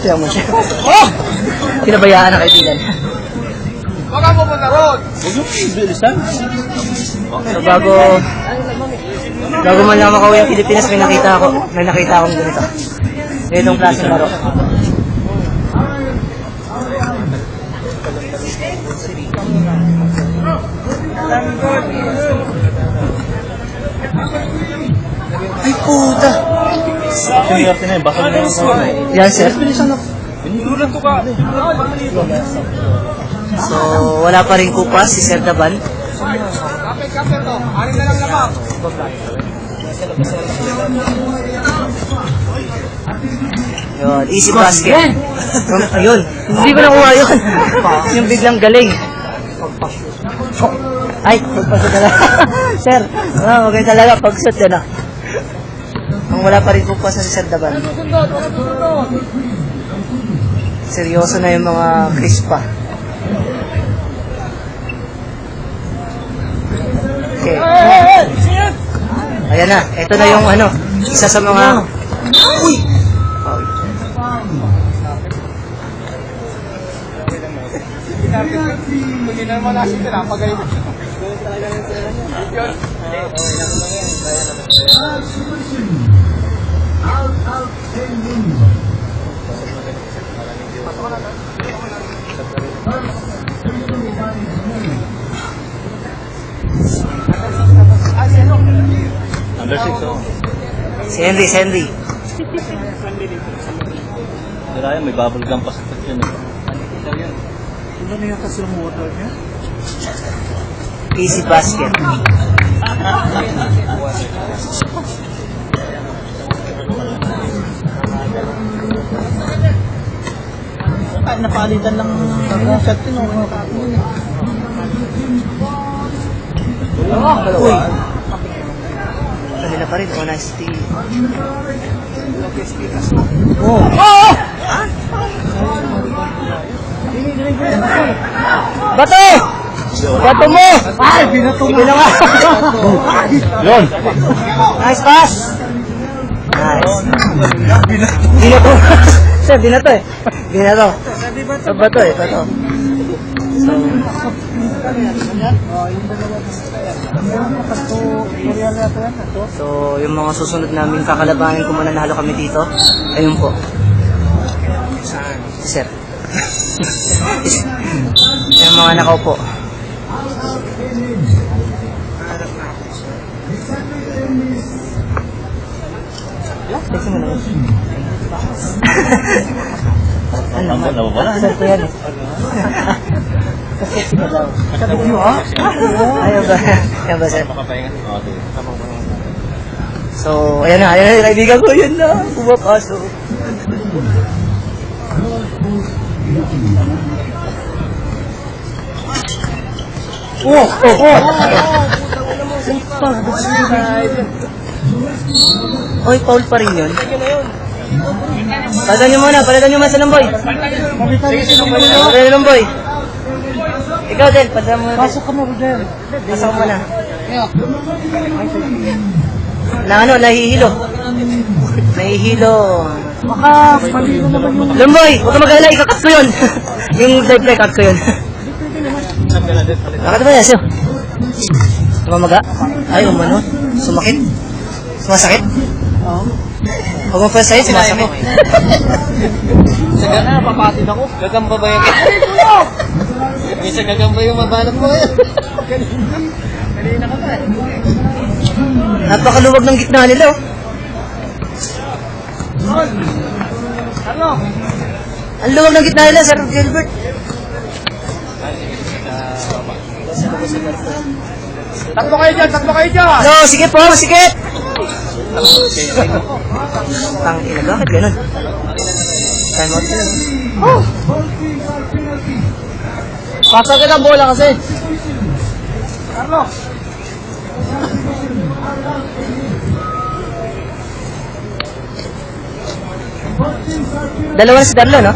Kaya mo siya. Oh! Pinabayaan ang kaibigan. Baka mo pa na ron! So bago man lang makauwi ang Pilipinas, may nakita akong ganito. Ganitong klaseng laro. Ay puta! Yan sir. So wala pa rin kupas si Sir Daban. Kapit to. Anin na lang lamang. Yun, easy basket. Ayun, hindi ko nakuha yun. Yung biglang galing. Ay, pagpasok na lang. Sir, okay talaga, pag-shoot yan ah. Ang wala pa rin kupas na si Sir Daban. Seryoso na yung mga crispa. Okay. Ayan na, ito na yung ano, isa sa mga... Uy! Hindi naman nasin sila. Pagaling. Under 6, oh. Si Henry. Dira may bubble gum pa sa yun. Ano na yung kasi yung water niya? Easy basket. Ay, napalitan lang ng shot yun. Uy! Kanila pa rin, honesty. Oh! Oh! Bato! Bato mo! Ay, binato mo! Yun! Nice pass! Nice. Binato. Sir, binato eh. Binato. Bato eh, bato. So, yung mga susunod namin kakalabanin kung mananalo kami dito, ayun po. Sir. Yung mga nakaupo. Teka mo naman. Ano ba? Sir ko yan eh. Kasi sika daw. Sabi ko ha? Ayaw ba? Ayaw ba sir? So, ayan na kaibigan ko, yun na. Pumapasok. Oh! Oy, foul pa rin yun. Palitan nyo muna sa Lamboy. Palitan nyo Lamboy. Ikaw din, palitan mo. Pasok ka mo, Rodel. Pasok mo na. Nahihilo. Baka palitan naman yung... Lamboy, huwag ka mag-alala, ikakat ko yun. Yung live play, cut ko yun. Bakit ba yan, siyo? Tumamaga? Ay, umano. Sumakit? Sumasakit? Oo. Huwag mo pa sa'yo, sumasakit. Saga na, papatid ako. Gagamba ba yan? Minsan gagamba yung mabalap mo yan. Kanina ka pa eh. Napakaluwag ng gitna nila, oh. Ano? Ang luwag ng gitna nila, Sir Gilbert. Tatlo kayo dyan! No, sige po, sige! Tang ina, bakit ganun? Time out ka lang. Pasakit ang bola kasi. Carlo! Dalawa na si Darlo, no?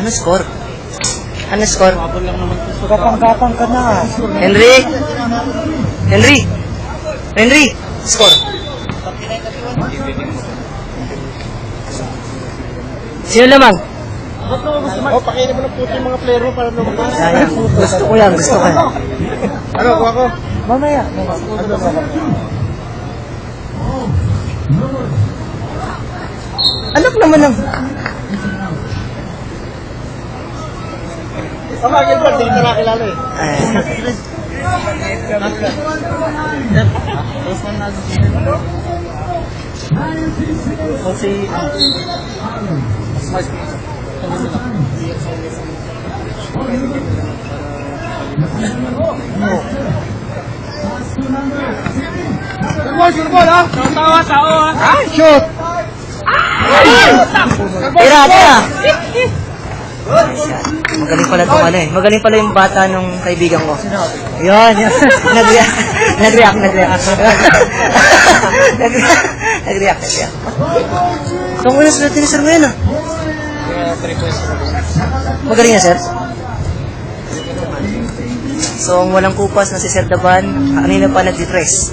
Ano score? Ano score? Babol lang naman ito. Gapang-gapang ka na. Henry? Henry? Henry? Score? Sino lamang? Oh, pakinig mo ng puto yung mga player mo para lumabas. Sayang. Gusto ko yan, gusto ko yan. Ano, kuha ko? Mamaya. Anak naman ng... Tama, Gilbert, hindi kita nakilala eh. Kasi... Surbol, ha? Tawa, tao, ha? Shoot! Tira, tira! Magaling pala itong ano eh. Magaling pala yung bata nung kaibigan ko. Yun, yun. Nag-react. Nag-react. Itong una sulat ni Sir ngayon ah. Magaling na, Sir? So, ang walang kupas na si Sir Daban, kanina pa nag-depress.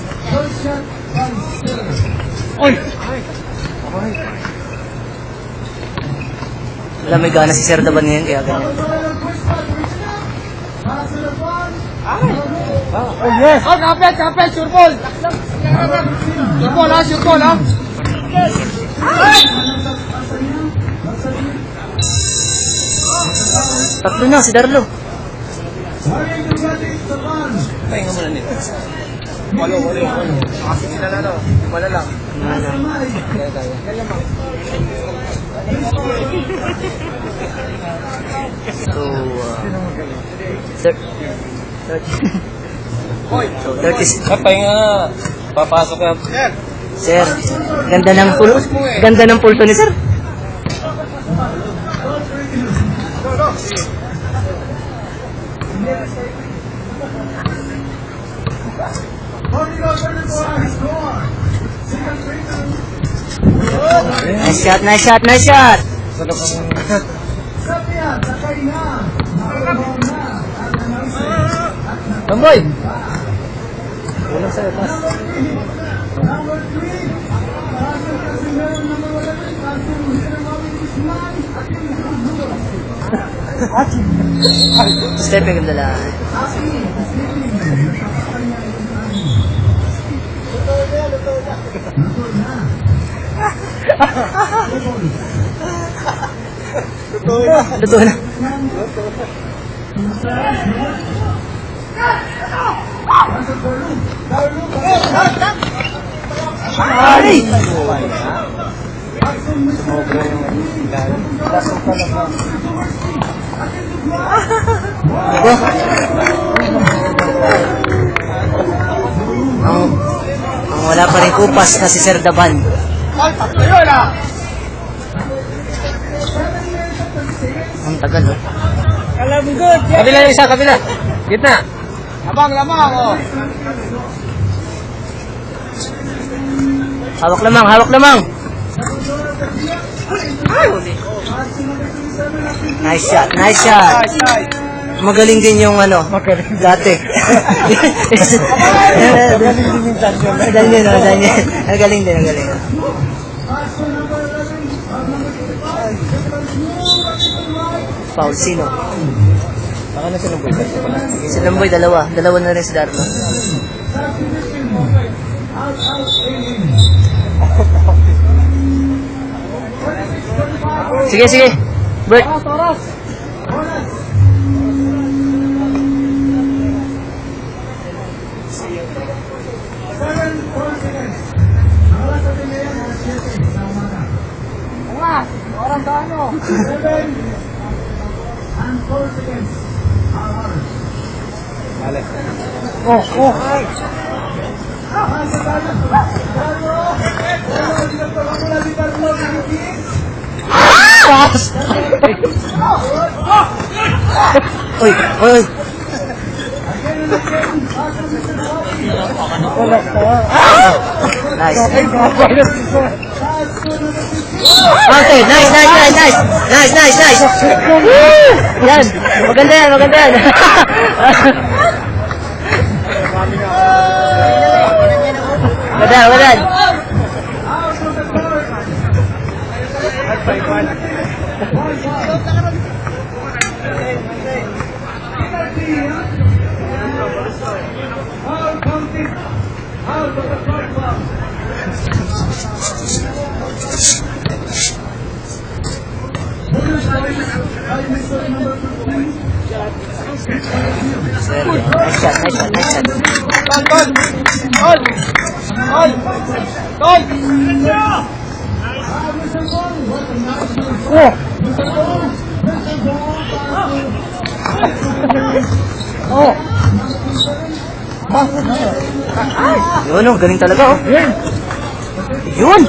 Oy! Wala, may gana si Sir Daban ngayon, kaya ganyan. Oh, yes. Oh, kapit, surbol! Surbol, ha? Tatlo na, si Darlo. Pahinga mo na nito. Walo. Kasi sila na, no? Wala lang. So, 30. Pahinga. Papasok ka. Sir! Sir, ganda ng pulso ni Sir. Nice shot. Tamboy! Walang sa'yo, pas. Stepping of the line. Luto na. Ay! Diba? Ang wala pa rin kupas na si Sir Daban. Ay, tatlo yun, ha? Ang tagal, oh. Alam good. Kabila yung isa, kabila. Gitna. Lamang, oh. Hawak lamang. Nice shot. Magaling din yung ano, dati. Magaling din. Foul, sino? Baka na silang boy. Si Lamboy, dalawa na rin si Darlo. Sige. Bert. Orang taano. Oh. Uy. Wala ka. Nice. Okay, nice. Yan, maganda yan. Maganda. Nice shot. Oh. Yun, galing talaga, oh. Yun!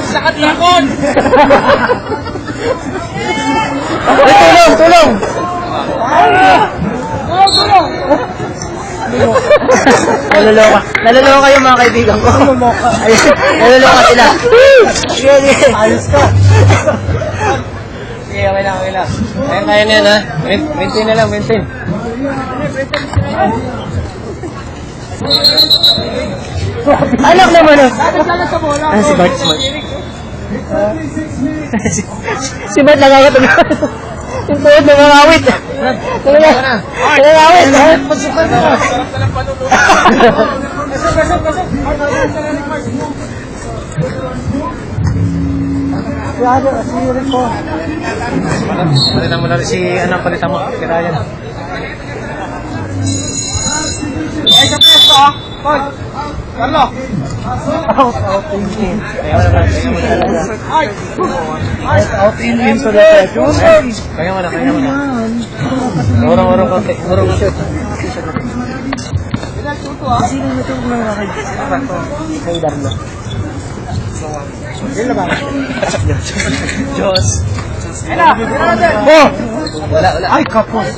Sakat lakon! Ay, tulong! Naloloka yung mga kaibigan ko. Naloloka sila. Sige. Ayos ka. Sige, okay lang. Kaya na yan, ha? Maintain na lang. Anak naman, oh. Si Bart, smart. Si Bart nakakatagal. Yung tuhod na mangawit. Nangawit. Pagsukan na. Si Rico. Palitan mo na rin si, palitan mo. Kira yan. Ay, sa presto, ah. Paul. Carlo. Out in. Out in to the presto. Kaya mo na. Urong konti. Sino na ito mga kay Darlo? Diyos. Oh! Wala. Ay, kapos.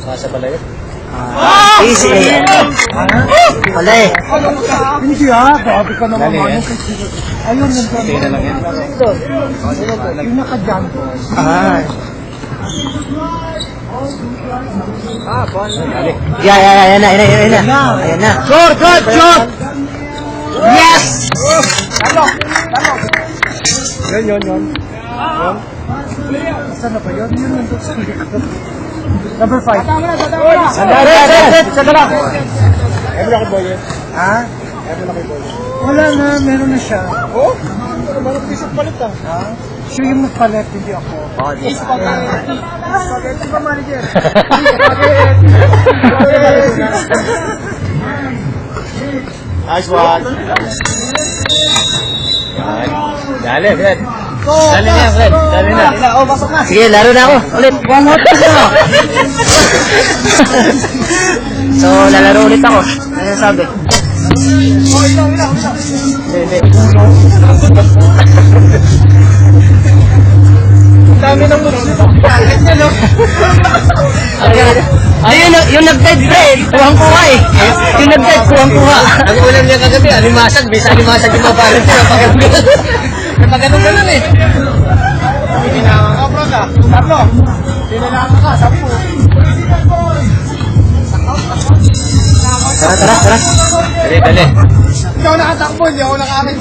Pasa pala yun. Easy. Wala eh. Hindi ah, grabe ka naman. Dali, eh. Ayun yung Hindi na lang yan. yung naka-jump. Dali. Yan na. Shot! Yes! Yun. Saan na ba yun? Yun nandun sa likod. Number 5. Saka lang. Ha? Wala na, meron na siya. Oh? Parang piso palit ah. Ha? Siya yung nagpalit, hindi ako. Spaghetti ba, manager? Nice one. Dali, Fred. Dali na. Oh, pasok na. Sige, laro na ako. Ulit. One more time na. So, lalaro ulit ako. Ano sabi? Oh, ito. Dami ng mundo. Ayun, yung nag-dead bread, kuhang-kuha eh. Yung nag-dead, kuhang-kuha. Ang ulam niya kagabi, alimasag. Bisa alimasag yung mabalan siya. Napagano'n eh. Pinangan ka, bro ka. Carlo, pinangan ka, 10. Tara. Dali. Ikaw nakatakbo, hindi ako nakakamit.